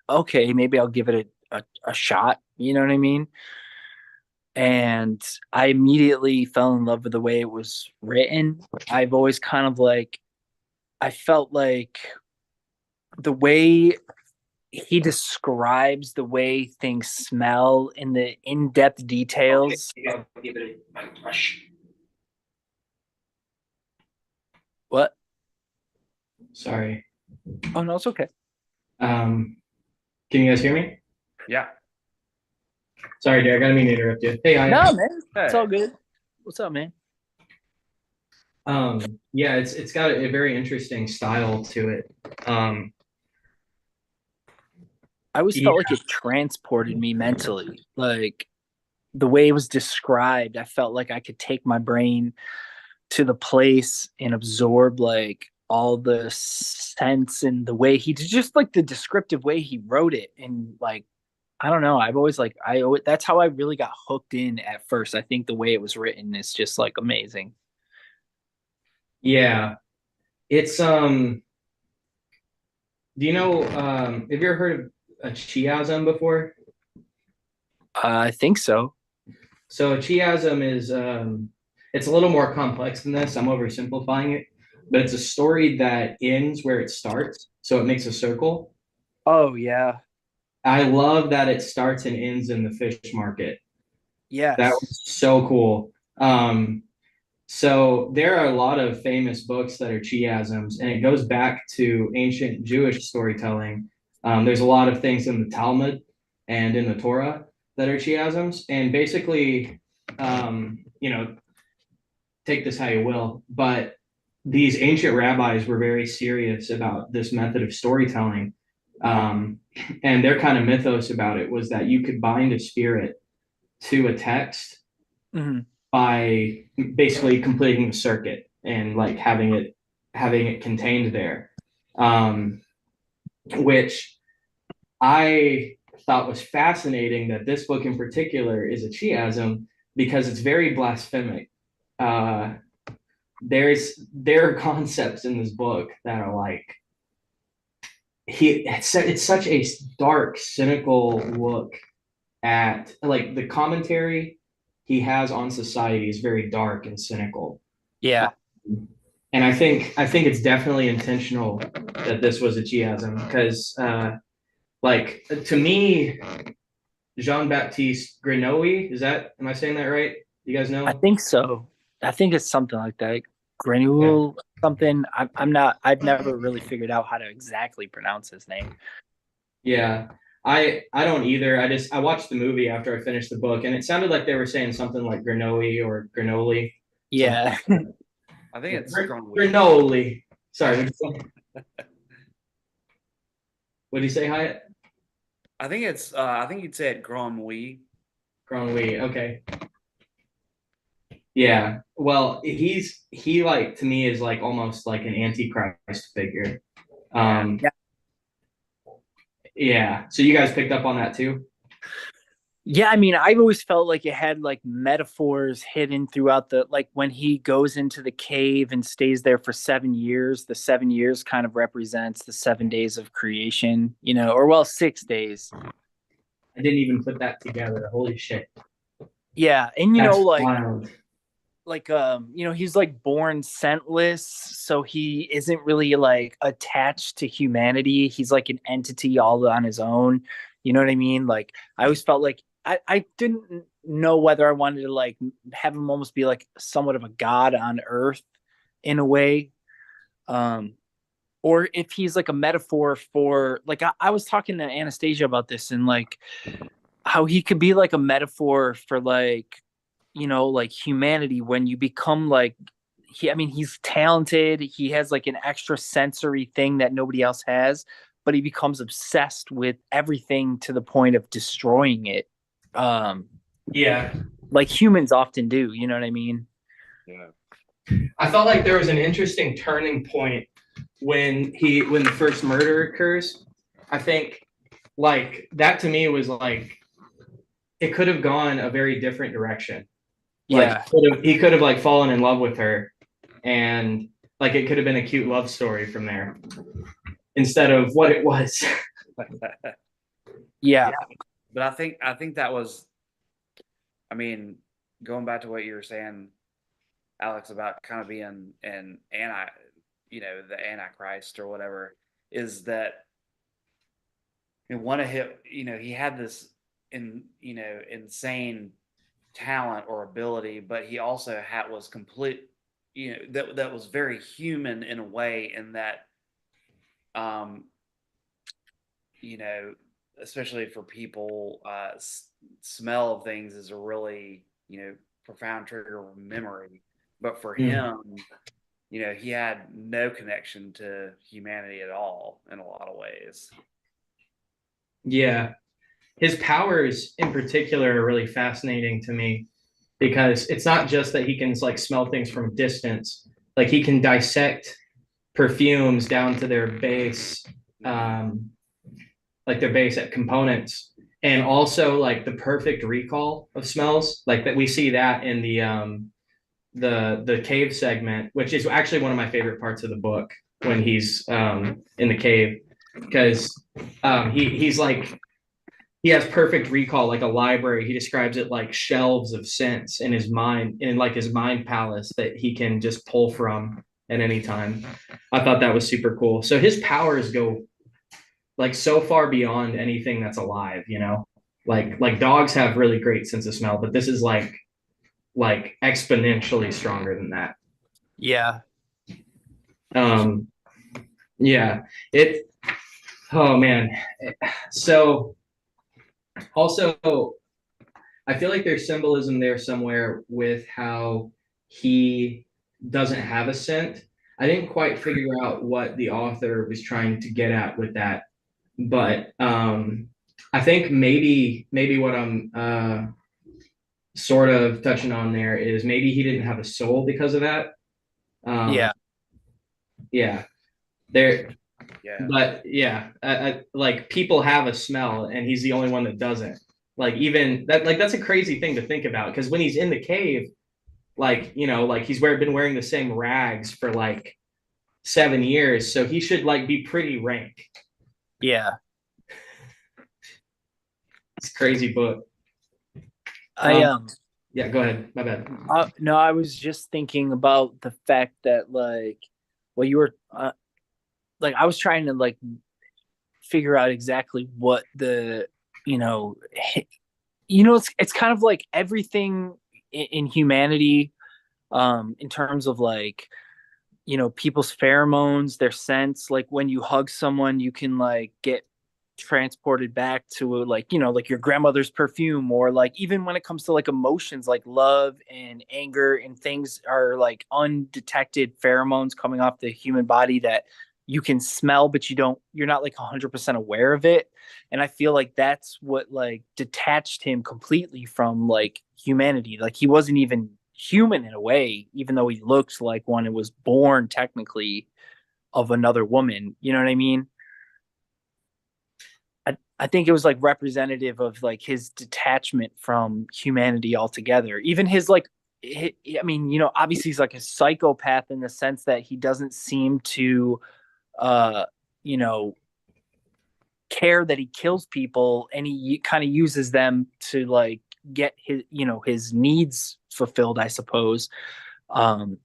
okay, maybe I'll give it a shot. You know what I mean? And I immediately fell in love with the way it was written. I've always kind of like, I felt like the way he describes the way things smell in the in-depth Okay, details. maybe I'll give it a What? Sorry. Oh no, it's okay. Um, can you guys hear me? Yeah. Sorry, Derek. I didn't mean to interrupt you. Hey, I. No, man, it's all Hey. good. What's up, man? Yeah, it's got a very interesting style to it. Um, I always yeah, felt like it transported me mentally. Like the way it was described, I felt like I could take my brain to the place and absorb like all the sense and the way he just like the descriptive way he wrote it. And like I don't know, I've always like that's how I really got hooked in at first. I think the way it was written is just like amazing. yeah. It's Do you know? Have you ever heard of a chiasm before? I think so. So a chiasm is it's a little more complex than this. I'm oversimplifying it, but it's a story that ends where it starts, so it makes a circle. Oh yeah. I love that it starts and ends in the fish market. That Yes. was so cool. So there are a lot of famous books that are chiasms, and it goes back to ancient Jewish storytelling. There's a lot of things in the Talmud and in the Torah that are chiasms, and basically, you know, take this how you will, but these ancient rabbis were very serious about this method of storytelling. Um, and their kind of mythos about it was that you could bind a spirit to a text Hmm. by basically completing the circuit and like having it contained there, um, which I thought was fascinating. That this book in particular is a chiasm because it's very blasphemic. Uh, there are concepts in this book that are like it's such a dark, cynical look at like the commentary he has on society is very dark and cynical. Yeah. And I think it's definitely intentional that this was a chiasm because like to me, Jean Baptiste Grenouille, is that am I saying that right? You guys I know? think so. I think it's something like that. Yeah. Granule something. I'm not. I've never really figured out how to exactly pronounce his name. Yeah. I don't either. I watched the movie after I finished the book and it sounded like they were saying something like Grenouille or Granoli, something Yeah. like that. I think it's grown weed. Granoli. Sorry, what did you say, Hyatt? I think you'd say it grown weed. Granoli. Okay. Yeah. Well, he like to me is like almost like an antichrist figure. Yeah. Um, yeah. So you guys picked up on that too? Yeah, I mean, I've always felt like it had like metaphors hidden throughout the like when he goes into the cave and stays there for 7 years, the 7 years kind of represents the 7 days of creation, or well, 6 days. I didn't even put that together. Holy shit. Yeah, and That's wild. he's like born scentless, so he isn't really like attached to humanity. He's like an entity all on his own. You know what I mean? Like I always felt like I didn't know whether I wanted to like have him almost be like somewhat of a god on earth in a way. Um or if he's like a metaphor for like I was talking to Anastasia about this and like how he could be like a metaphor for like like humanity when you become like I mean he's talented, he has like an extra sensory thing that nobody else has, but he becomes obsessed with everything to the point of destroying it. um Yeah. like humans often do, you know what I mean? Yeah. I felt like there was an interesting turning point when the first murder occurs. I think like that to me was like it could have gone a very different direction. Like Yeah. he could have like fallen in love with her and like it could have been a cute love story from there instead of what it was. Yeah. But I think that was, I mean, going back to what you were saying, Alex, about kind of being an the Antichrist or whatever, is that and one of him, he had this insane talent or ability, but he also had was complete, that was very human in a way, in that, um, you know, especially for people, smell of things is a really, profound trigger of memory. But for Mm. him, he had no connection to humanity at all in a lot of ways. Yeah. His powers in particular are really fascinating to me because it's not just that he can like smell things from a distance, like he can dissect perfumes down to their base, Mhm. like their base at components, and also like the perfect recall of smells, like that we see that in the cave segment, which is actually one of my favorite parts of the book when he's in the cave, because he's like he has perfect recall, like a library. He describes it like shelves of scents in his mind, in like his mind palace that he can just pull from at any time. I thought that was super cool. So his powers go like so far beyond anything that's alive, you know? Like dogs have really great sense of smell, but this is like exponentially stronger than that. Yeah. Um yeah. It oh man. So also I feel like there's symbolism there somewhere with how he doesn't have a scent. I didn't quite figure out what the author was trying to get at with that, but I think maybe what I'm sort of touching on there is maybe he didn't have a soul because of that. Um, Yeah. yeah, there, Yeah. but yeah, like people have a smell, and he's the only one that doesn't. Like even that, like that's a crazy thing to think about because when he's in the cave, like like been wearing the same rags for like 7 years, so he should like be pretty rank. Yeah. It's a crazy book. I Um, yeah, go ahead. My bad. no, I was just thinking about the fact that like, well, you were like, I was trying to like figure out exactly what the, you know, it's kind of like everything in humanity, in terms of like, people's pheromones, their scents. Like when you hug someone, you can like get transported back to like, like your grandmother's perfume, or like even when it comes to like emotions like love and anger and things, are like undetected pheromones coming off the human body that you can smell, but you're not like 100% aware of it. And I feel like that's what like detached him completely from like humanity. Like he wasn't even human in a way, even though he looked like one and was born technically of another woman. You know what I mean? I think it was like representative of like his detachment from humanity altogether. Even his like, I mean, obviously he's like a psychopath in the sense that he doesn't seem to, uh, you know, care that he kills people, and he kind of uses them to like get his needs fulfilled, I suppose. Um,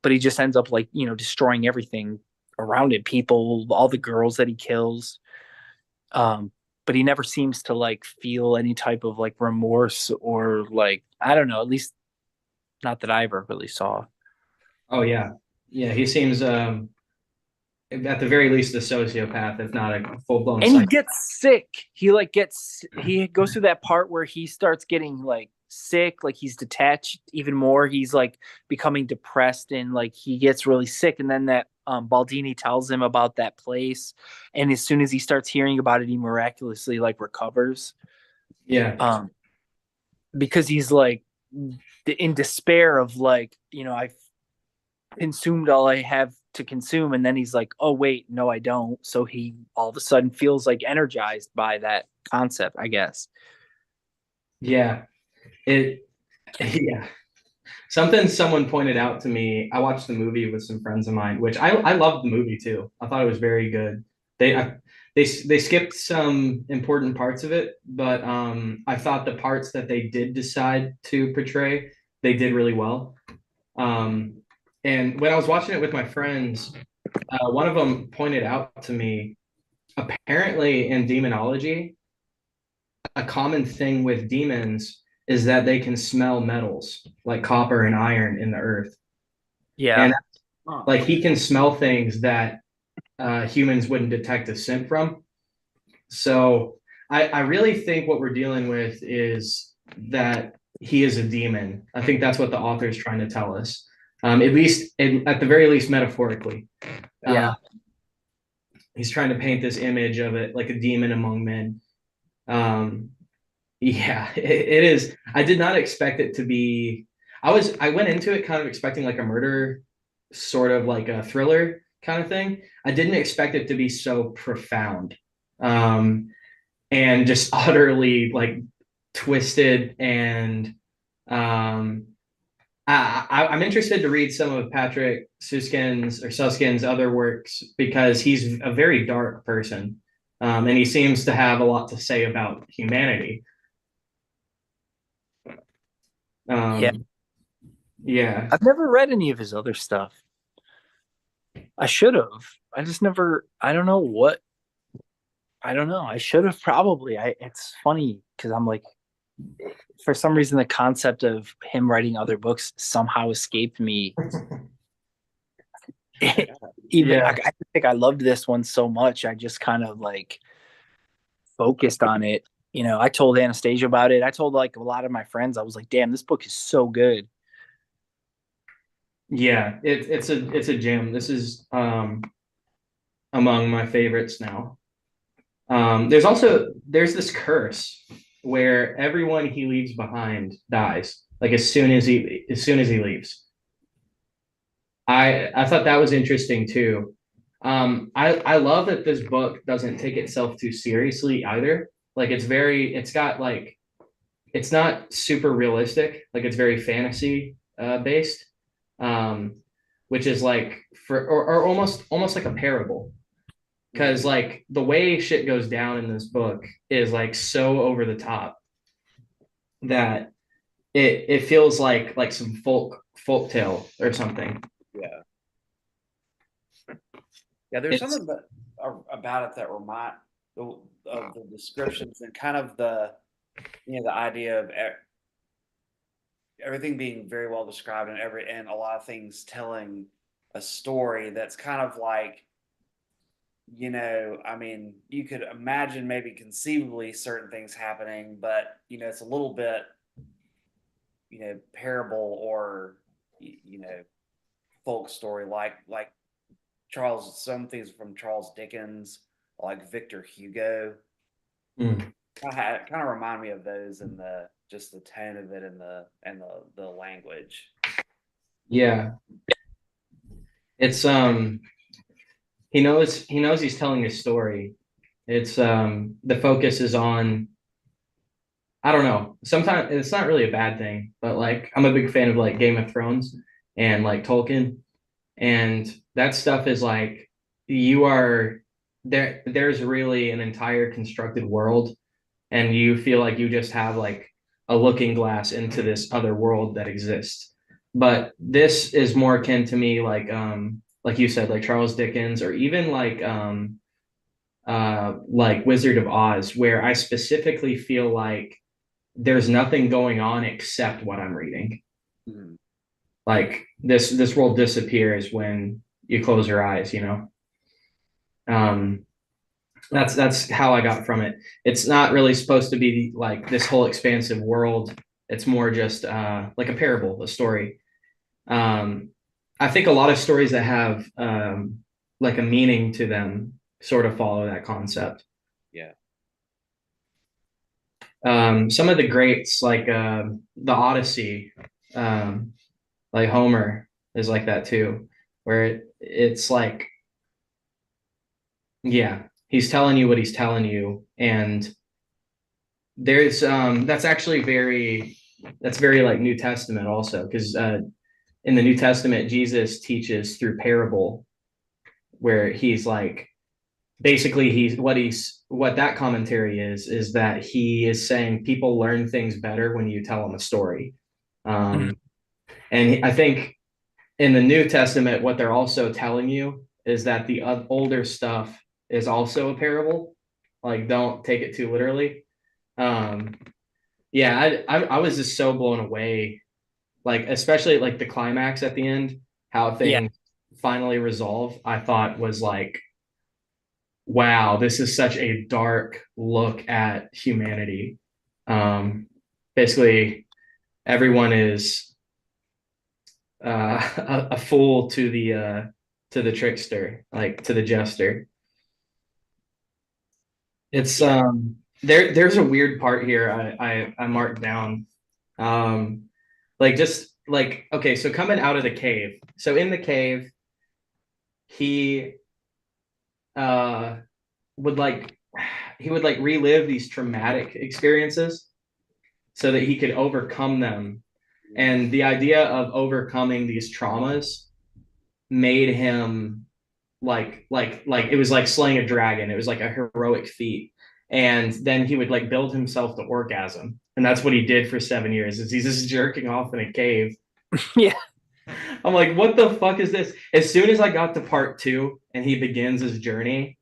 but he just ends up like destroying everything around it, people, all the girls that he kills. um but he never seems to like feel any type of like remorse, or like, I don't know, at least not that I ever really saw. Oh yeah, yeah. He seems at the very least a sociopath, if not a full blown And he psych. gets sick. He goes through that part where he starts getting like sick, like he's detached even more. He's like becoming depressed, and like he gets really sick. And then that Baldini tells him about that place, and as soon as he starts hearing about it, he miraculously like recovers. Yeah, Um, because he's like in despair of like, I've consumed all I have to consume, and then he's like, oh wait, no, I don't. So he all of a sudden feels like energized by that concept, I guess. yeah. It yeah. Something someone pointed out to me. I watched the movie with some friends of mine, which I loved the movie too. I thought it was very good. They they skipped some important parts of it, but I thought the parts that they did decide to portray, they did really well. Um, and when I was watching it with my friends, one of them pointed out to me, apparently in demonology, a common thing with demons is that they can smell metals like copper and iron in the earth. Yeah. And like he can smell things that humans wouldn't detect a scent from. So I really think what we're dealing with is that he is a demon. I think that's what the author is trying to tell us, at least at the very least metaphorically. Yeah. He's trying to paint this image of it like a demon among men. Um, yeah, it is. I did not expect it to be. I went into it kind of expecting like a murder, sort of like a thriller kind of thing. I didn't expect it to be so profound. And just utterly like twisted and um I'm interested to read some of Patrick Susskind's other works because he's a very dark person, and he seems to have a lot to say about humanity. Yeah. Yeah, I've never read any of his other stuff. I should have. I just never. I don't know what. I don't know. I should have probably. It's funny because I'm like, for some reason, the concept of him writing other books somehow escaped me. Even yeah, I think I loved this one so much. I just kind of like focused on it. I told Anastasia about it. I told like a lot of my friends. I was like, "Damn, this book is so good." yeah. It's a gem. This is among my favorites now. There's this curse where everyone he leaves behind dies, like as soon as he leaves. I thought that was interesting too. I love that this book doesn't take itself too seriously either. Like it's got like it's not super realistic. Like it's very fantasy based, um, which is like or almost like a parable because like the way shit goes down in this book is like so over the top that it feels like some folk tale or something. Yeah. Yeah, there's It's something about it that remind of the descriptions and kind of the idea of everything being very well described and a lot of things telling a story that's kind of like, I mean, you could imagine maybe conceivably certain things happening, but it's a little bit, parable or folk story like some things from Charles Dickens, like Victor Hugo. mm, Kind of remind me of those and the just the tone of it and the language. yeah. It's he knows he's telling a story. It's the focus is on I don't know. Sometimes it's not really a bad thing, but like I'm a big fan of like Game of Thrones and like Tolkien and that stuff is like you are there's really an entire constructed world and you feel like you just have like a looking glass into this other world that exists. But this is more akin to me like you said, like Charles Dickens or even like Wizard of Oz, where I specifically feel like there's nothing going on except what I'm reading. Mhm. Like this world disappears when you close your eyes, you know. Um, that's how I got from it. It's not really supposed to be like this whole expansive world. It's more just like a parable, a story. Um, I think a lot of stories that have like a meaning to them sort of follow that concept. Yeah. Some of the greats like the Odyssey, um, like Homer is like that too, where it's like, yeah, he's telling you what he's telling you, and there's that's very like New Testament also because in the New Testament Jesus teaches through parable where he's like basically what that commentary is that he is saying people learn things better when you tell them a story. Mhm. um, and I think in the New Testament what they're also telling you is that the older stuff is also a parable, like don't take it too literally. um, yeah, I was just so blown away, like especially like the climax at the end, how Yeah, things finally resolve. I thought was like, wow, this is such a dark look at humanity. Um, basically, everyone is a fool to the trickster, like to the jester. It's yeah, there's a weird part here I marked down. Um, like just like okay, so coming out of the cave. So in the cave, he uh would like he would like relive these traumatic experiences so that he could overcome them. And the idea of overcoming these traumas made him like it was like slaying a dragon. It was like a heroic feat. And then he would like build himself to orgasm. And that's what he did for 7 years. Is he's just jerking off in a cave. yeah. I'm like, what the fuck is this? As soon as I got to part two and he begins his journey,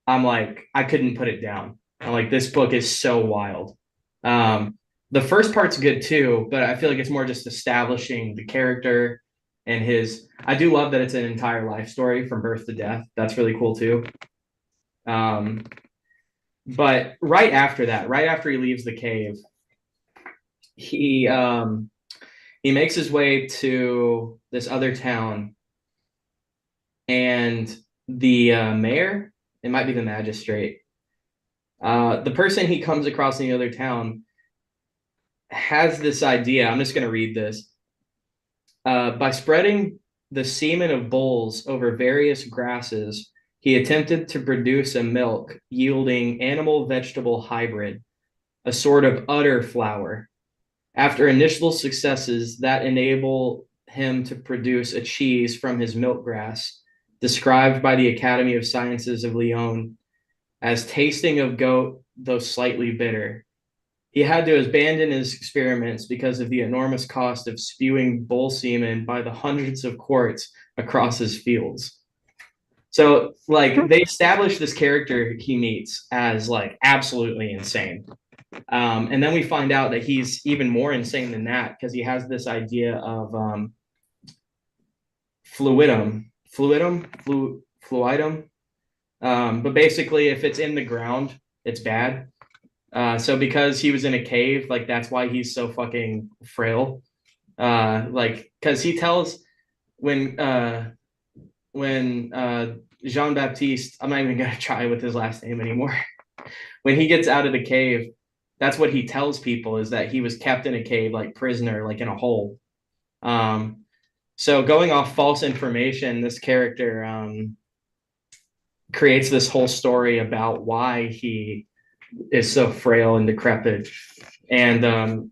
I'm like, I couldn't put it down. I'm like, this book is so wild. Um, the first part's good too, but I feel like it's more just establishing the character and his. I do love that it's an entire life story from birth to death. That's really cool too. Um, but right after that, right after he leaves the cave, he he makes his way to this other town, and the mayor, it might be the magistrate, the person he comes across in the other town has this idea. I'm just going to read this. By spreading the semen of bulls over various grasses, he attempted to produce a milk yielding animal vegetable hybrid, a sort of udder flower. After initial successes that enable him to produce a cheese from his milk grass, described by the Academy of Sciences of Lyon as tasting of goat, though slightly bitter. He had to abandon his experiments because of the enormous cost of spewing bull semen by the hundreds of quarts across his fields. So, like, they establish this character he meets as like absolutely insane. And then we find out that he's even more insane than that because he has this idea of fluidum. But basically, if it's in the ground, it's bad. So because he was in a cave, like that's why he's so fucking frail. Like because he tells when uh when Jean Baptiste, I'm not even gonna try with his last name anymore. When he gets out of the cave, that's what he tells people is that he was kept in a cave, like prisoner, like in a hole. Um, so going off false information, this character creates this whole story about why he is so frail and decrepit, and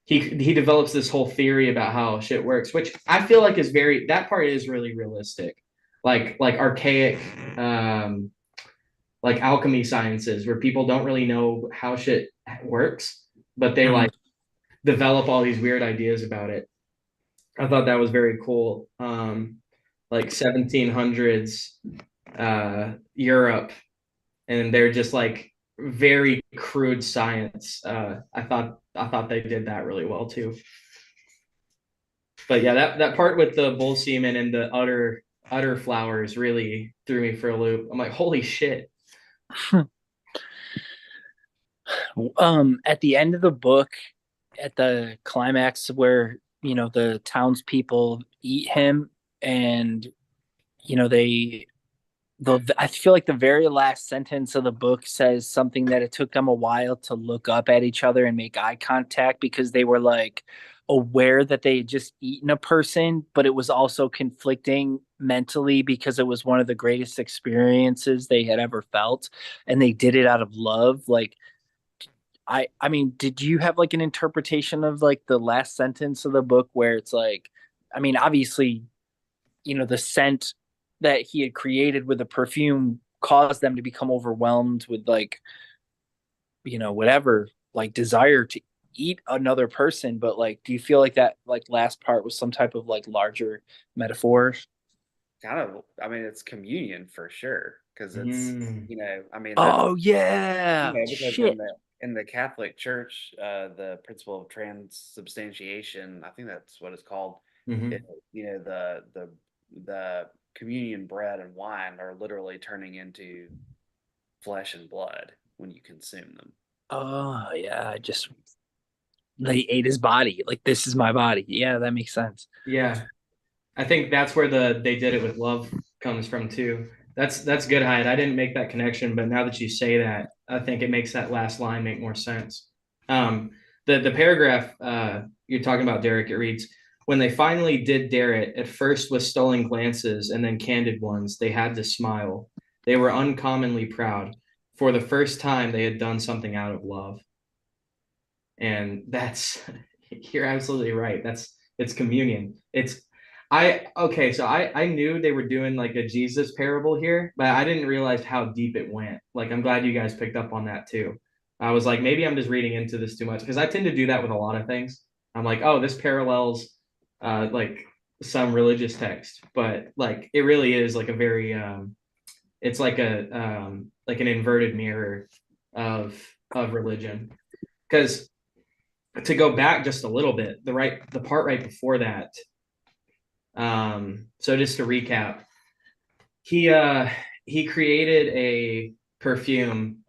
he develops this whole theory about how shit works, which I feel like is very that part is really realistic, like archaic like alchemy sciences where people don't really know how shit works, but they Mhm. like develop all these weird ideas about it. I thought that was very cool. Like 1700s Europe, and they're just like very crude science. I thought they did that really well too. But yeah, that part with the bull semen and the udder flowers really threw me for a loop. I'm like, holy shit. At the end of the book, at the climax where the townspeople eat him, and they I feel like the very last sentence of the book says something that it took them a while to look up at each other and make eye contact because they were like aware that they had just eaten a person, but it was also conflicting mentally because it was one of the greatest experiences they had ever felt, and they did it out of love. Like I mean, did you have like an interpretation of like the last sentence of the book where it's like, I mean, obviously, the scent that he had created with the perfume cause them to become overwhelmed with like, whatever, like desire to eat another person. But like, do you feel like that like last part was some type of like larger metaphor? Kind of, I mean, it's communion for sure, because it's, Mm. I mean, that's, Oh yeah, because shit. in the Catholic Church, the principle of transubstantiation, I think that's what it's called. It, Hmm. the communion bread and wine are literally turning into flesh and blood when you consume them. Oh yeah, I just they ate his body. Like this is my body. Yeah, that makes sense. Yeah, I think that's where the they did it with love comes from too. That's good, Hyatt. I didn't make that connection, but now that you say that, I think it makes that last line make more sense. Um, the paragraph you're talking about, Derek, it reads, "When they finally did dare it, at first with stolen glances and then candid ones, they had to smile. They were uncommonly proud. For the first time, they had done something out of love." And that's you're absolutely right. It's communion. It's I okay, so I knew they were doing like a Jesus parable here, but I didn't realize how deep it went. Like I'm glad you guys picked up on that too. I was like, maybe I'm just reading into this too much because I tend to do that with a lot of things. I'm like, oh, this parallels like some religious text, but like it really is like a very it's like an inverted mirror of religion. Because to go back just a little bit, the part right before that. So just to recap, he uh he created a perfume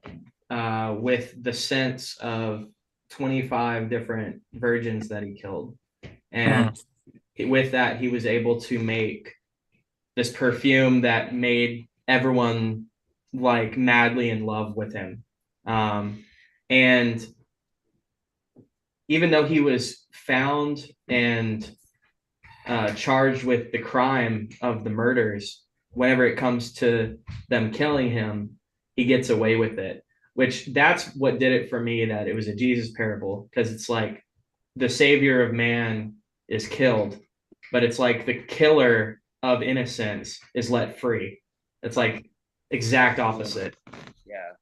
with the scents of 25 different virgins that he killed, and Mm. with that he was able to make this perfume that made everyone like madly in love with him. And even though he was found and charged with the crime of the murders, whenever it comes to them killing him, he gets away with it. Which that's what did it for me, that it was a Jesus parable, because it's like the savior of man is killed, but it's like the killer of innocence is let free. It's like exact opposite. Yeah.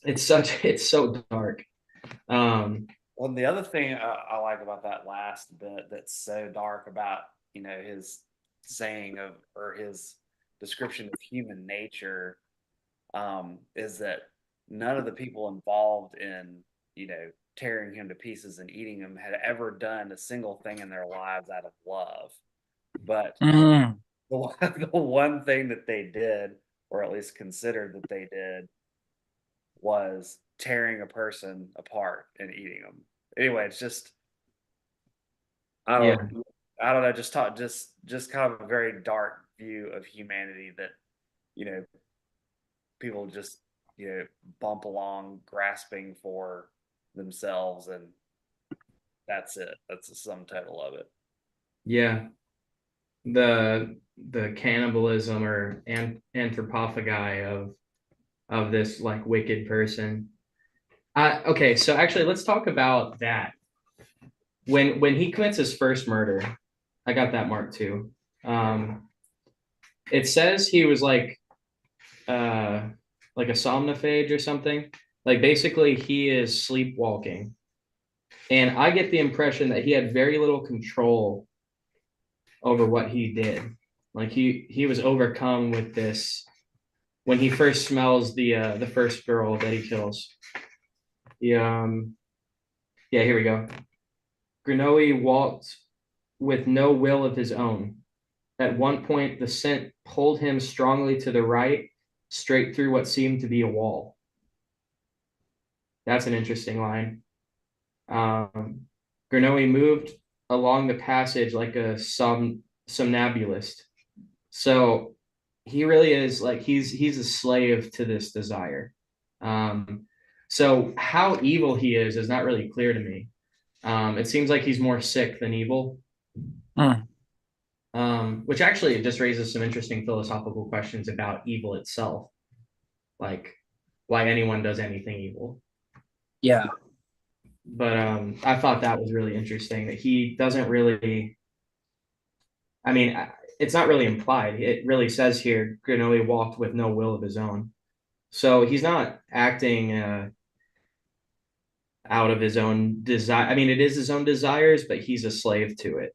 It's so dark. Um, Well, the other thing I like about that last bit that's so dark about, his saying of, or his description of human nature, is that none of the people involved in, tearing him to pieces and eating him had ever done a single thing in their lives out of love. But Mm. the one thing that they did, or at least considered that they did, was tearing a person apart and eating them. Anyway, it's just, I yeah, don't I don't know, just kind of a very dark view of humanity that, you know, people just, bump along grasping for themselves, and that's it. That's the sum total of it. yeah. The cannibalism or anthropophagi of this like wicked person. Okay, so actually, let's talk about that. When he commits his first murder, I got that mark too. Um, it says he was uh like a somnophage or something. Like basically, he is sleepwalking, and I get the impression that he had very little control over what he did. Like he was overcome with this when he first smells the first girl that he kills. Yeah, here we go. Grenoe walked with no will of his own. At one point, the scent pulled him strongly to the right, straight through what seemed to be a wall. That's an interesting line. Grenoe moved along the passage like a somnambulist. So he really is like he's a slave to this desire. Um, so how evil he is not really clear to me. It seems like he's more sick than evil, Mm. which actually just raises some interesting philosophical questions about evil itself, like why anyone does anything evil. Yeah. But I thought that was really interesting that he doesn't really. I mean, it's not really implied. It really says here, Granoli walked with no will of his own. So he's not acting out of his own desire. I mean, it is his own desires, but he's a slave to it.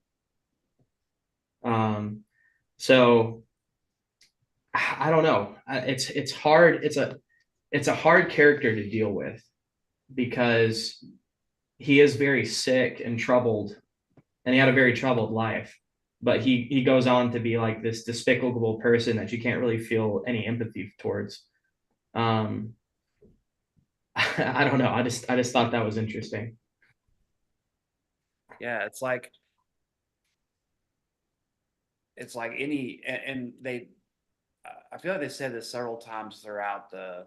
So I don't know. It's hard. It's a hard character to deal with because he is very sick and troubled, and he had a very troubled life. But he goes on to be like this despicable person that you can't really feel any empathy towards. Um, I don't know. I just thought that was interesting. Yeah, it's like any, and they, I feel like they said this several times throughout the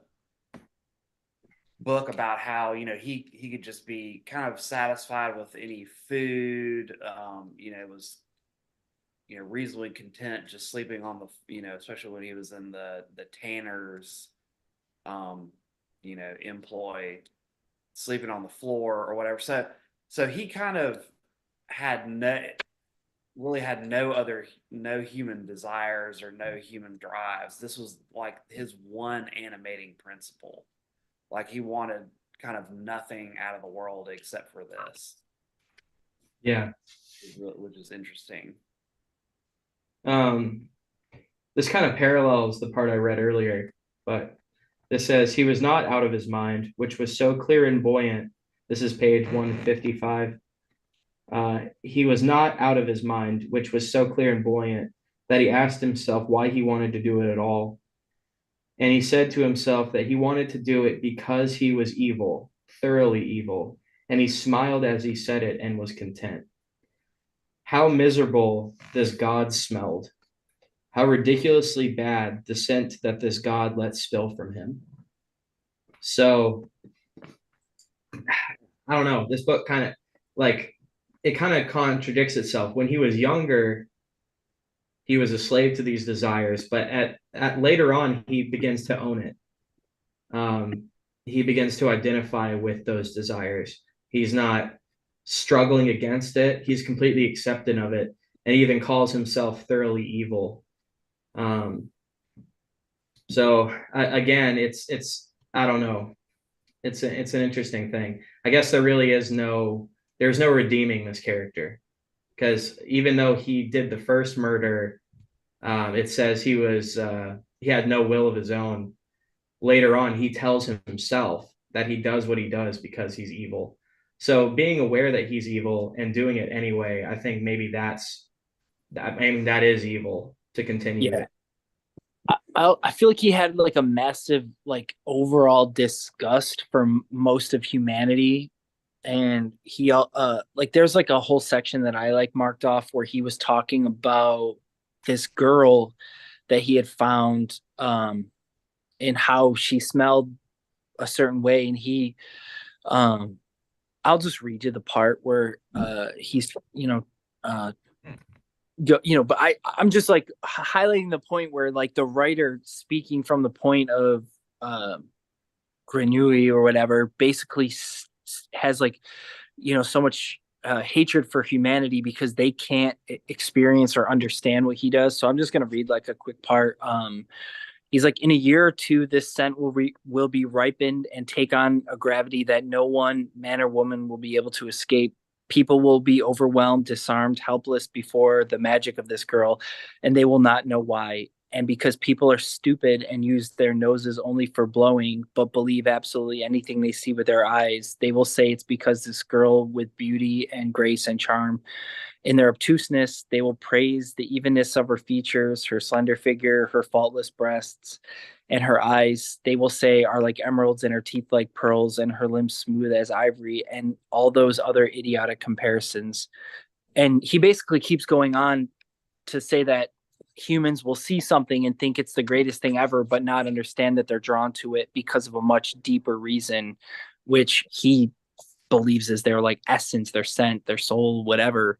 book about how, he could just be kind of satisfied with any food. Was, reasonably content just sleeping on the, especially when he was in the tanner's, um, employ, sleeping on the floor or whatever. So he kind of had no human desires or no human drives. This was like his one animating principle. Like he wanted kind of nothing out of the world except for this, Yeah. which is interesting. Um, this kind of parallels the part I read earlier, but this says he was not out of his mind, which was so clear and buoyant. This is page 155. He was not out of his mind, which was so clear and buoyant that he asked himself why he wanted to do it at all. And he said to himself that he wanted to do it because he was evil, thoroughly evil. And he smiled as he said it and was content. How miserable this God smelled. How ridiculously bad the scent that this God let spill from him. So I don't know. This book kind of like it kind of contradicts itself. When he was younger, he was a slave to these desires, but at later on, he begins to own it. He begins to identify with those desires. He's not struggling against it. He's completely accepting of it, and he even calls himself thoroughly evil. Um, so again, it's I don't know. It's an interesting thing. I guess there's no redeeming this character because even though he did the first murder, it says he had no will of his own. Later on, he tells himself that he does what he does because he's evil. So being aware that he's evil and doing it anyway, I think maybe I mean that is evil to continue Yeah. it. I feel like he had like a massive like overall disgust for most of humanity, and he like there's like a whole section that I like marked off where he was talking about this girl that he had found, and how she smelled a certain way, and he um I'll just read you the part where he's uh but I'm just like highlighting the point where like the writer speaking from the point of um Grenouille or whatever basically has like so much hatred for humanity because they can't experience or understand what he does. So I'm just going to read like a quick part. He's like, in a year or two, this scent will be ripened and take on a gravity that no one, man or woman, will be able to escape. People will be overwhelmed, disarmed, helpless before the magic of this girl, and they will not know why. And because people are stupid and use their noses only for blowing, but believe absolutely anything they see with their eyes, they will say it's because this girl with beauty and grace and charm. In their obtuseness, they will praise the evenness of her features, her slender figure, her faultless breasts, and her eyes. They will say are like emeralds, and her teeth like pearls, and her limbs smooth as ivory, and all those other idiotic comparisons. And he basically keeps going on to say that humans will see something and think it's the greatest thing ever, but not understand that they're drawn to it because of a much deeper reason, which he believes is their like essence, their scent, their soul, whatever.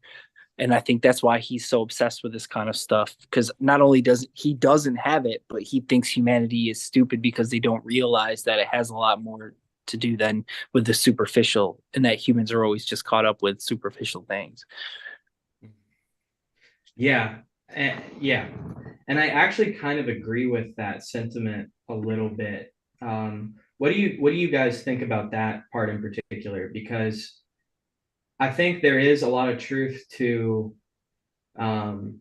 And I think that's why he's so obsessed with this kind of stuff, because not only does he doesn't have it, but he thinks humanity is stupid because they don't realize that it has a lot more to do than with the superficial, and that humans are always just caught up with superficial things. Yeah, Yeah, and I actually kind of agree with that sentiment a little bit. What do you guys think about that part in particular? Because I think there is a lot of truth to, um,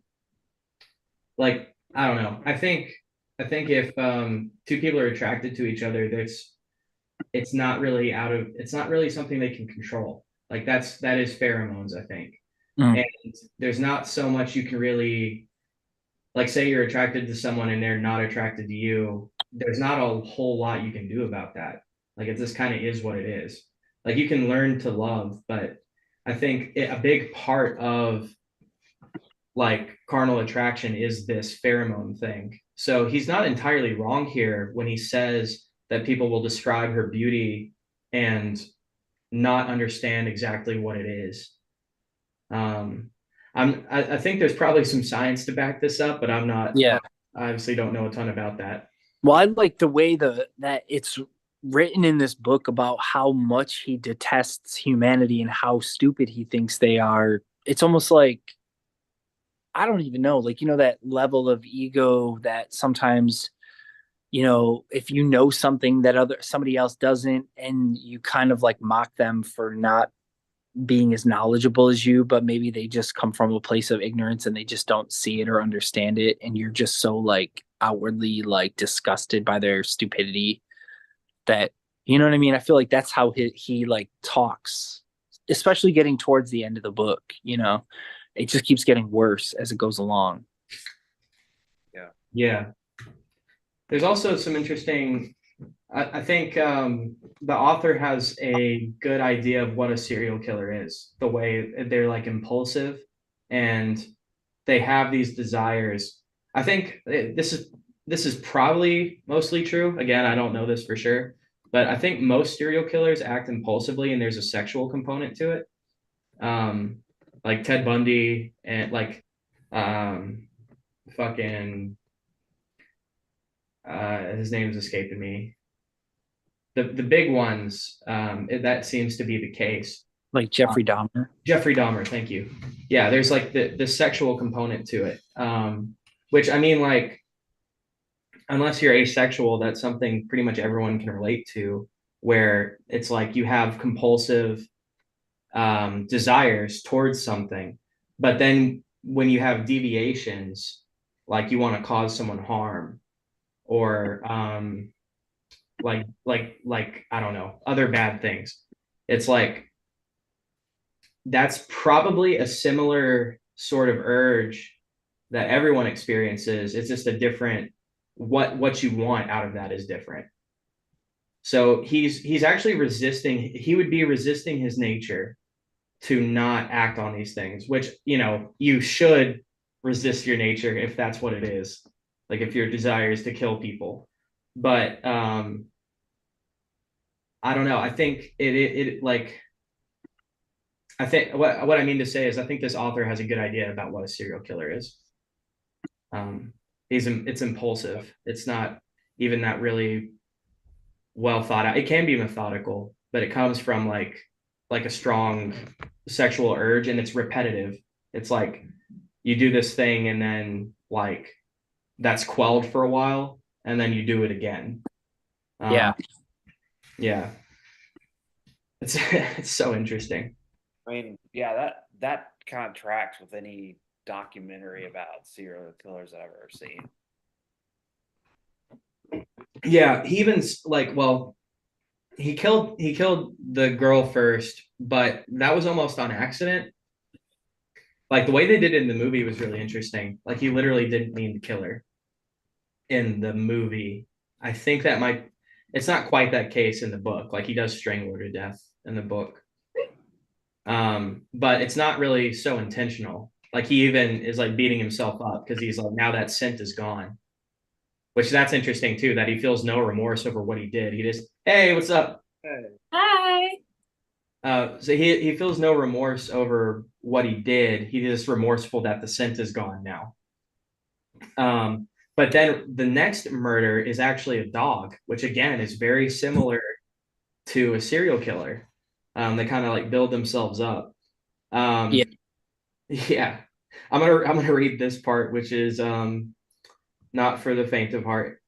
like, I don't know. I think if two people are attracted to each other, it's not really something they can control. Like that is pheromones, I think. Mm. And there's not so much you can really, like, say you're attracted to someone and they're not attracted to you, there's not a whole lot you can do about that. Like it just kind of is what it is. Like you can learn to love, but I think a big part of like carnal attraction is this pheromone thing. So he's not entirely wrong here when he says that people will describe her beauty and not understand exactly what it is. Um, I think there's probably some science to back this up, but I Yeah. obviously don't know a ton about that. Well, I like the way that it's written in this book about how much he detests humanity and how stupid he thinks they are. It's almost like I don't even know, like that level of ego that sometimes if you know something that other somebody else doesn't, and you kind of like mock them for not being as knowledgeable as you, but maybe they just come from a place of ignorance and they just don't see it or understand it, and you're just so like outwardly like disgusted by their stupidity that you know what I mean. I feel like that's how he like talks, especially getting towards the end of the book. It just keeps getting worse as it goes along. Yeah. Yeah. There's also some interesting, I think the author has a good idea of what a serial killer is, the way they're like impulsive and they have these desires. I think this is probably mostly true. Again, I don't know this for sure, but I think most serial killers act impulsively and there's a sexual component to it. Um, like Ted Bundy and like um, fucking his name's escaping me. The big ones, that seems to be the case. Like Jeffrey Dahmer. Jeffrey Dahmer, thank you. Yeah, there's like the sexual component to it, which I mean, like, unless you're asexual, that's something pretty much everyone can relate to, where it's like you have compulsive desires towards something, but then when you have deviations, like you want to cause someone harm, or like I don't know, other bad things. It's like that's probably a similar sort of urge that everyone experiences. It's just a different what you want out of that is different. So he's actually resisting, he would be resisting his nature to not act on these things, which you should resist your nature if that's what it is. Like if your desire is to kill people. But I don't know. I think it like I think what I mean to say is I think this author has a good idea about what a serial killer is. Um, it's impulsive. It's not even that really well thought out. It can be methodical, but it comes from like a strong sexual urge, and it's repetitive. It's like you do this thing and then like that's quelled for a while, and then you do it again. Yeah. Yeah, it's it's so interesting. I mean, yeah, that kind of tracks with any documentary about serial killers that I've ever seen. Yeah, he even like well, he killed the girl first, but that was almost on accident. Like the way they did it in the movie was really interesting. Like he literally didn't mean to kill her in the movie. I think that might it's not quite that case in the book. Like he does strangle her to death in the book. But it's not really so intentional. Like he even is like beating himself up because he's like now that scent is gone. Which that's interesting too, that he feels no remorse over what he did. He just, hey, what's up? Hi. So he feels no remorse over what he did. He's just remorseful that the scent is gone now. But then the next murder is actually a dog, which again is very similar to a serial killer. They kind of like build themselves up. Yeah. Yeah. I'm gonna read this part, which is not for the faint of heart.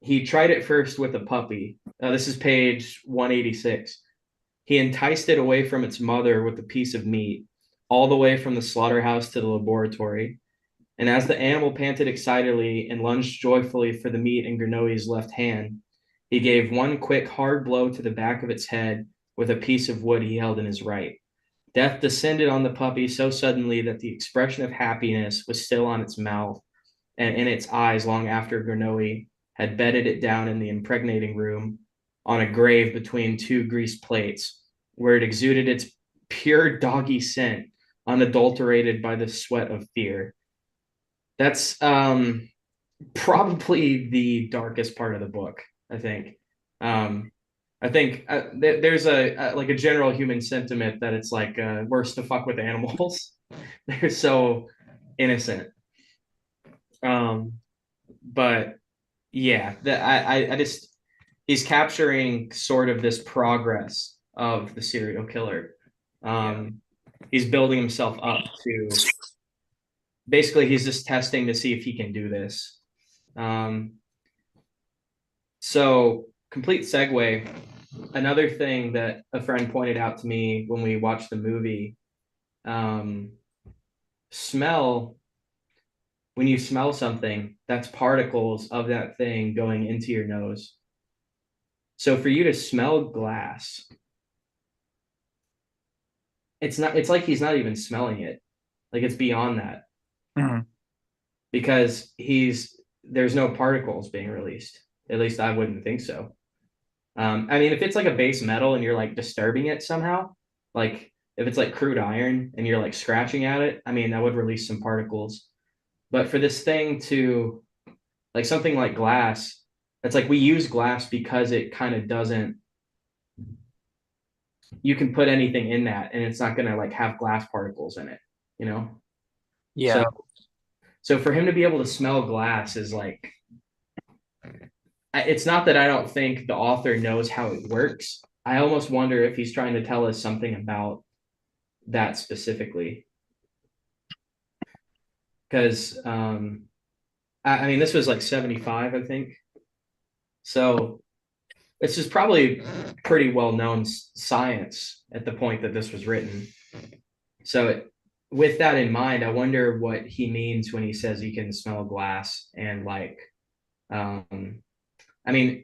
He tried it first with a puppy. This is page 186. He enticed it away from its mother with a piece of meat, all the way from the slaughterhouse to the laboratory. And as the animal panted excitedly and lunged joyfully for the meat in Grenouille's left hand, he gave one quick, hard blow to the back of its head with a piece of wood he held in his right. Death descended on the puppy so suddenly that the expression of happiness was still on its mouth and in its eyes long after Grenouille had bedded it down in the impregnating room on a grave between two greased plates, where it exuded its pure doggy scent, unadulterated by the sweat of fear. That's probably the darkest part of the book, I think. I think there's like a general human sentiment that it's like worse to fuck with animals. They're so innocent. Um, but yeah, I just he's capturing sort of this progress of the serial killer. He's building himself up to basically he's just testing to see if he can do this. Um, so complete segue. Another thing that a friend pointed out to me when we watched the movie, um, smell. When you smell something, that's particles of that thing going into your nose. So for you to smell glass, it's not. It's like he's not even smelling it. Like it's beyond that Mhm. because there's no particles being released. At least I wouldn't think so. I mean, if it's like a base metal and you're like disturbing it somehow, like if it's like crude iron and you're like scratching at it, I mean, that would release some particles. But for this thing to like something like glass, it's like we use glass because it kind of doesn't, you can put anything in that and it's not going to like have glass particles in it, you know? So, Yeah. so for him to be able to smell glass is like, it's not that I don't think the author knows how it works. I almost wonder if he's trying to tell us something about that specifically. Because, I mean, this was like 75, I think. So it's just probably pretty well known science at the point that this was written. So, with that in mind, I wonder what he means when he says he can smell glass and like, um, I mean,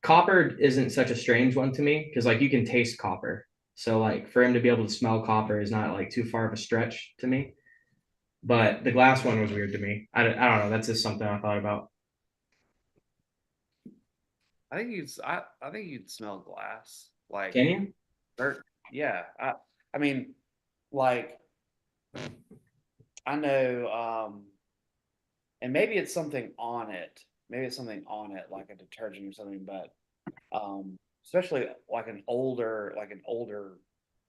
copper isn't such a strange one to me because like you can taste copper. So like for him to be able to smell copper is not like too far of a stretch to me. But the glass one was weird to me. I don't know. That's just something I thought about. I think you'd smell glass. Like Can you? dirt. Yeah. I mean, like I know and maybe it's something on it. Maybe it's something on it, like a detergent or something, but especially like an older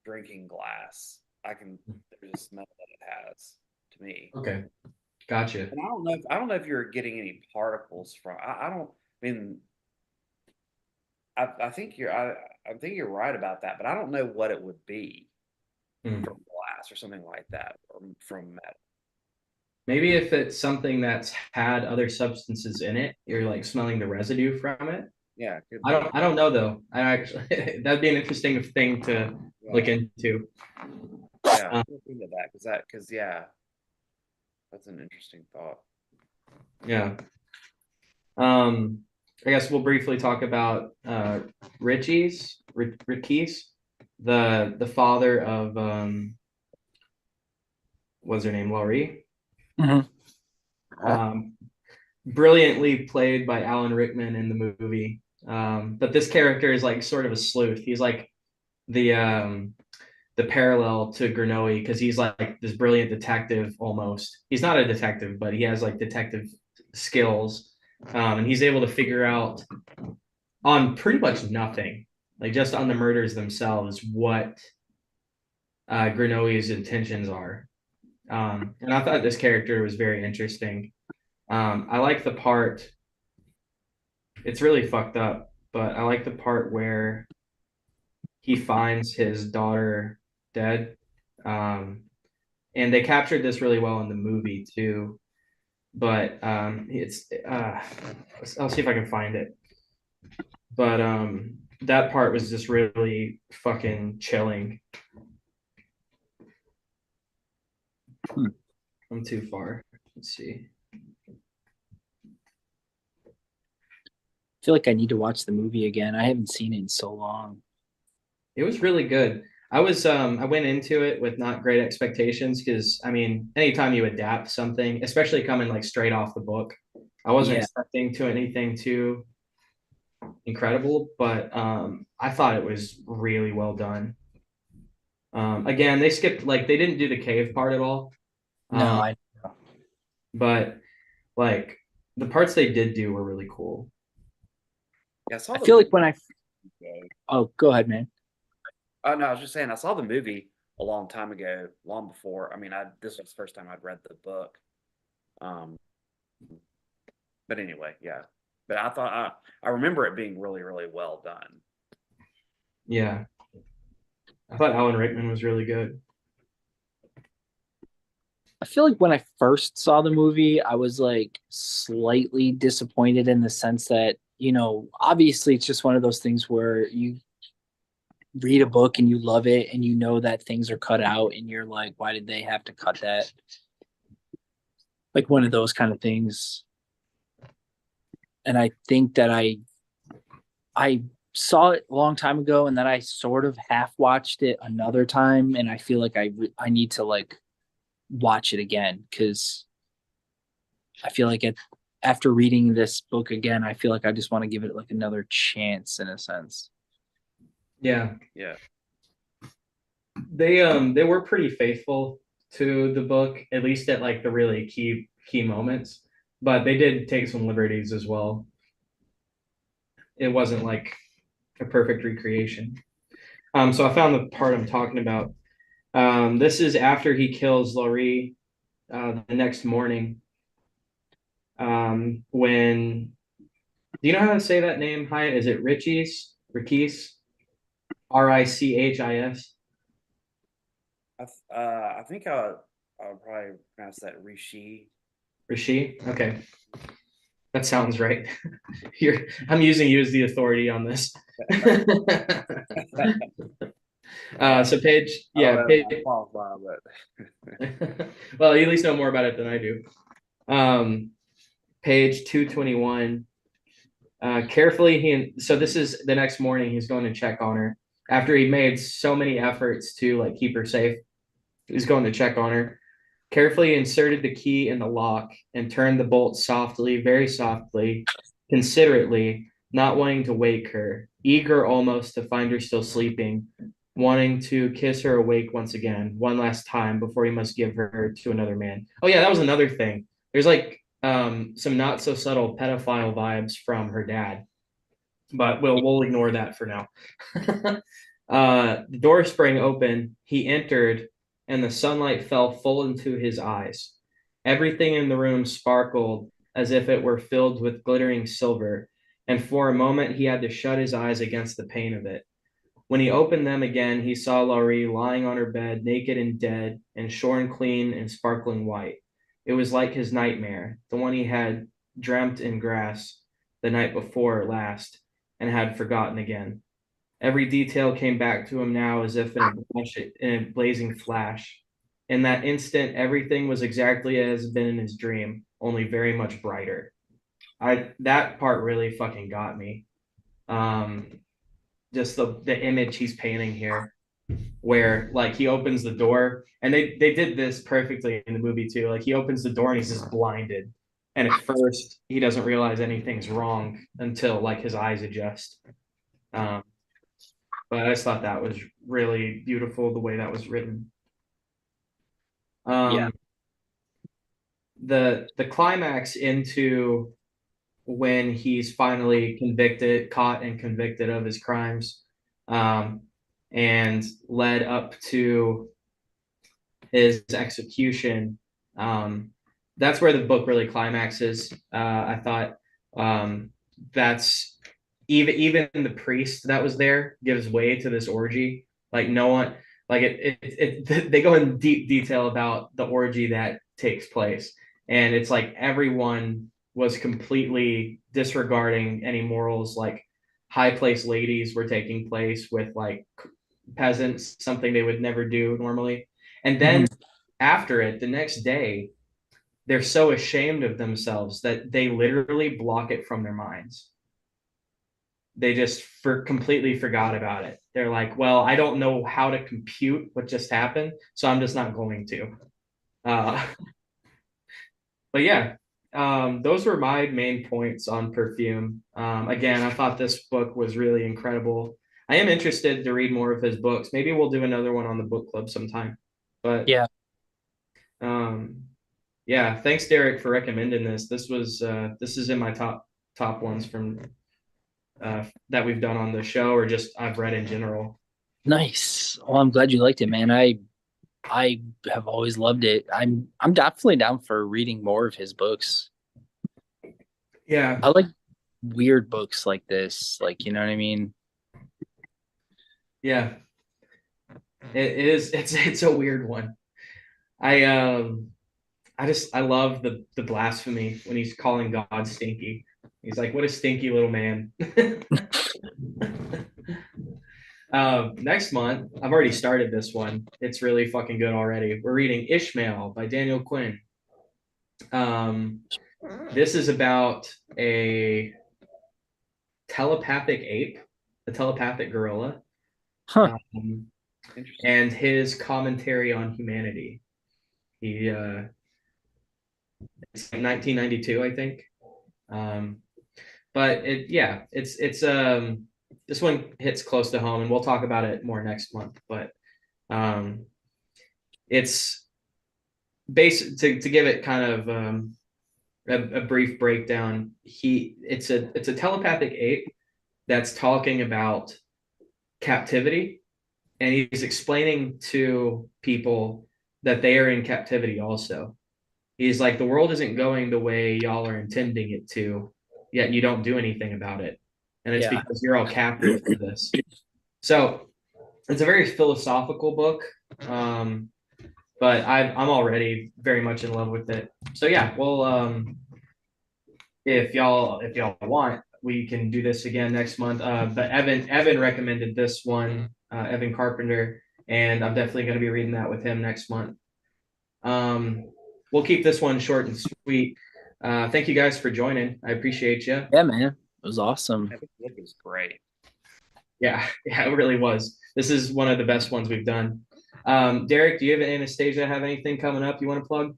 drinking glass. There's a smell that it has to me. Okay. Gotcha. And I don't know if you're getting any particles from I don't I mean I think you're right about that, but I don't know what it would be Hmm. from glass or something like that, or from metal. Maybe if it's something that's had other substances in it, you're like smelling the residue from it. Yeah, it could I don't be. I don't know though. I actually that'd be an interesting thing to look Yeah, into. yeah. Um, Look into that because yeah, that's an interesting thought. yeah. Um, I guess we'll briefly talk about Ricky's, the father of what's her name, Laurie. Mhm. Um, Brilliantly played by Alan Rickman in the movie. But this character is like sort of a sleuth. He's like the parallel to Grenouille because he's like this brilliant detective almost. He's not a detective, but he has like detective skills. And he's able to figure out on pretty much nothing, like just on the murders themselves, what Grenouille's intentions are. And I thought this character was very interesting. I like the part, it's really fucked up, but I like the part where he finds his daughter dead. Um, and they captured this really well in the movie too. But it's I'll see if I can find it. But that part was just really fucking chilling. Hmm. I'm too far. Let's see. I feel like I need to watch the movie again. I haven't seen it in so long. It was really good. I went into it with not great expectations because I mean, anytime you adapt something, especially coming like straight off the book, I wasn't Yeah. expecting to anything too incredible, but I thought it was really well done. Again, they skipped like they didn't do the cave part at all. No, Um, I but like the parts they did do were really cool. Yeah, I saw I the feel movie. like when I oh, go ahead, man. Oh no, I was just saying I saw the movie a long time ago, long before. I mean, I this was the first time I'd read the book. Um, but anyway, yeah. But I remember it being really, really well done. Yeah, I thought Alan Rickman was really good. I feel like when I first saw the movie, I was like slightly disappointed in the sense that, obviously it's just one of those things where you read a book and you love it and you know that things are cut out and you're like, why did they have to cut that? Like one of those kind of things. And I think that I saw it a long time ago and then I sort of half watched it another time and I feel like I need to like watch it again because I feel like after reading this book again, I feel like I just want to give it like another chance in a sense. Yeah, Yeah. they were pretty faithful to the book, at least at like the really key moments. But they did take some liberties as well. It wasn't like a perfect recreation. So I found the part I'm talking about. This is after he kills Laurie the next morning. When do you know how to say that name, Hyatt? Is it Richie's? Rickis? Richis? I think I'll probably pronounce that Rishi. Rishi? Okay. That sounds right. I'm using you as the authority on this. Yeah, So page, I don't yeah, know if page. I qualify, but Well, you at least know more about it than I do. Um, page 221. So this is the next morning. He's going to check on her after he made so many efforts to like keep her safe. He's going to check on her. Carefully inserted the key in the lock and turned the bolt softly, very softly, considerately, not wanting to wake her, eager almost to find her still sleeping, wanting to kiss her awake once again, one last time before he must give her to another man. Oh yeah, that was another thing. There's like some not so subtle pedophile vibes from her dad, but we'll ignore that for now. The door sprang open. He entered, and the sunlight fell full into his eyes. Everything in the room sparkled as if it were filled with glittering silver, and for a moment he had to shut his eyes against the pain of it. When he opened them again, he saw Laurie lying on her bed, naked and dead, and shorn clean and sparkling white. It was like his nightmare, the one he had dreamt in grass the night before last, and had forgotten again. Every detail came back to him now as if in a blazing flash. In that instant, everything was exactly as it had been in his dream, only very much brighter. That part really fucking got me. Um, just the image he's painting here, where like he opens the door, and they did this perfectly in the movie too. Like he opens the door and he's just blinded, and at first he doesn't realize anything's wrong until like his eyes adjust. Um, but I just thought that was really beautiful the way that was written. Yeah. Um, the climax into when he's finally caught and convicted of his crimes, um, and led up to his execution. Um, that's where the book really climaxes. I thought that's even the priest that was there gives way to this orgy. Like no one, Like they go in deep detail about the orgy that takes place, and it's like everyone was completely disregarding any morals. Like high place ladies were taking place with like peasants, something they would never do normally. And then Mhm. after it, the next day, they're so ashamed of themselves that they literally block it from their minds. They just completely forgot about it. They're like, well, I don't know how to compute what just happened, so I'm just not going to. Uh, but yeah, those were my main points on Perfume. Again, I thought this book was really incredible. I am interested to read more of his books. Maybe we'll do another one on the book club sometime. But Yeah, um, yeah, thanks, Derek, for recommending this. This is in my top ones from that we've done on the show or just I've read in general. nice. Well, I'm glad you liked it, man. I have always loved it. I'm definitely down for reading more of his books. Yeah, I like weird books like this. Like, you know what I mean? yeah, it is. It's a weird one. I I love the blasphemy when he's calling God stinky. He's like, what a stinky little man. Next month, I've already started this one. It's really fucking good already. We're reading Ishmael by Daniel Quinn. Um, this is about a telepathic ape, a telepathic gorilla, Huh. um, Interesting. and his commentary on humanity. He it's like 1992, I think. Um, but it's this one hits close to home, and we'll talk about it more next month. But um, it's basic to give it kind of a brief breakdown. It's a telepathic ape that's talking about captivity, and he's explaining to people that they are in captivity also. He's like, the world isn't going the way y'all are intending it to, yet you don't do anything about it. And it's Yeah. because you're all captive to this. So it's a very philosophical book. Um, but I'm already very much in love with it. So yeah, well, if y'all want, we can do this again next month. But Evan recommended this one, Evan Carpenter, and I'm definitely going to be reading that with him next month. Um, we'll keep this one short and sweet. Thank you guys for joining. I appreciate you. Yeah, man. It was awesome. I think the book is great. Yeah, yeah, it really was. This is one of the best ones we've done. Derek, do you have Anastasia have anything coming up you want to plug?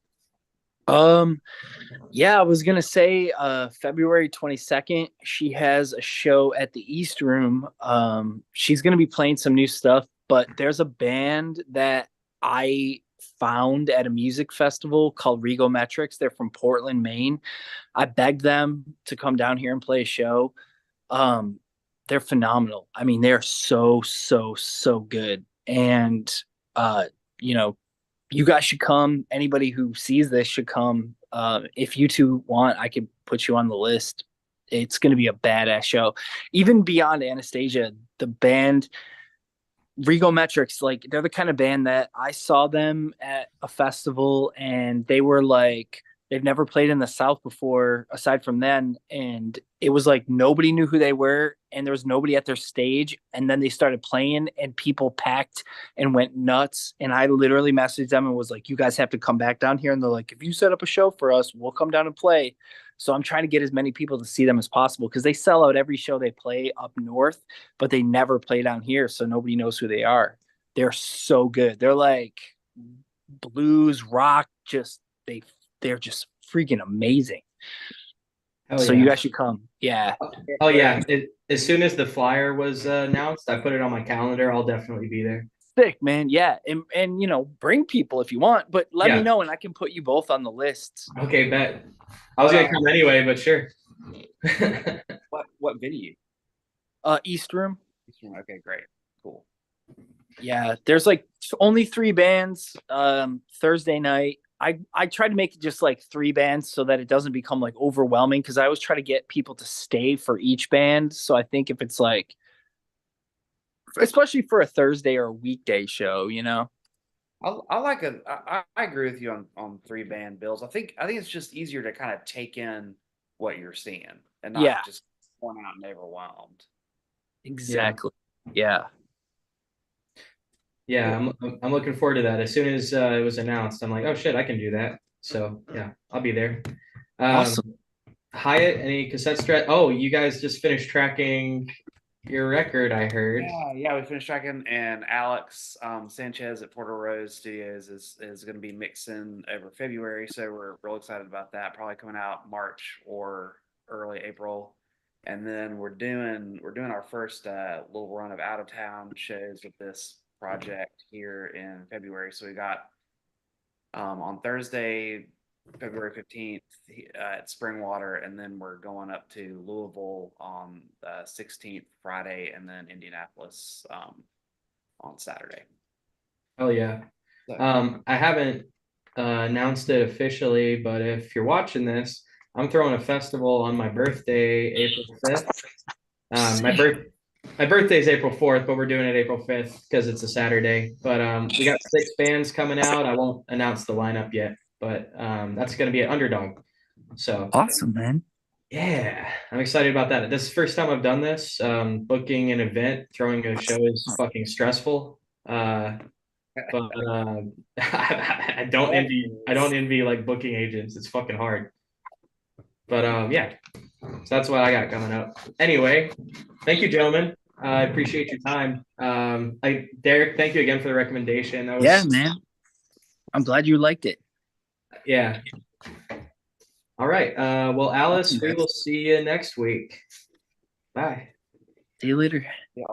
Um, yeah, I was gonna say February 22nd, she has a show at the East Room. She's gonna be playing some new stuff, but there's a band that I found at a music festival called Metrics. They're from Portland, Maine. I begged them to come down here and play a show. Um, they're phenomenal. I mean, they're so good. And uh, you know, you guys should come. Anybody who sees this should come. If you two want, I could put you on the list. It's going to be a badass show. Even beyond Anastasia, the band Metrics, like they're the kind of band that I saw them at a festival and they were like they've never played in the South before aside from then, and it was like nobody knew who they were and there was nobody at their stage, and then they started playing and people packed and went nuts, and I literally messaged them and was like, you guys have to come back down here, and they're like, if you set up a show for us, we'll come down and play. So I'm trying to get as many people to see them as possible because they sell out every show they play up north, but they never play down here, so nobody knows who they are. They're so good. They're like blues rock, just they're just freaking amazing. Hell So you yeah. guys should come. Yeah, Oh yeah. As soon as the flyer was announced, I put it on my calendar. I'll definitely be there. sick, man. Yeah, and bring people if you want, but let me Yeah. know and I can put you both on the list. Okay, bet. I was But gonna come anyway, but sure. What venue? East Room. Okay, great, cool. Yeah, there's like only three bands. Thursday night. I try to make it just like three bands so that it doesn't become like overwhelming because I always try to get people to stay for each band. So I think if it's like especially for a Thursday or a weekday show, you know? I agree with you on three band bills. I think it's just easier to kind of take in what you're seeing and Yeah, not just worn out and overwhelmed. Yeah. exactly. Yeah. Yeah, Cool. I'm looking forward to that. As soon as it was announced, I'm like, oh shit, I can do that. So yeah, I'll be there. Um, Awesome. Hyatt, any cassette strat? Oh, you guys just finished tracking your record, I heard. Yeah, we finished tracking, and Alex Sanchez at Porter Rose Studios is going to be mixing over February, so we're real excited about that. Probably coming out March or early April, and then we're doing our first little run of out of town shows with this project here in February. So we got on Thursday, February 15th at Springwater, and then we're going up to Louisville on the 16th, Friday, and then Indianapolis on Saturday. Oh yeah. So, I haven't announced it officially, but if you're watching this, I'm throwing a festival on my birthday, April 5th. My birthday is April 4th, but we're doing it April 5th because it's a Saturday. But we got 6 bands coming out. I won't announce the lineup yet, but that's going to be an underdog. So Awesome, man. yeah, I'm excited about that. This is the first time I've done this. Booking an event, throwing a show is fucking stressful. But I don't envy like booking agents. It's fucking hard. But yeah, so that's what I got coming up. Anyway, thank you, gentlemen. I appreciate your time. Derek, thank you again for the recommendation. That Yeah, was man. I'm glad you liked it. yeah. All right. Well, Alice, Awesome, we guys. will see you next week. Bye. See you later. yeah.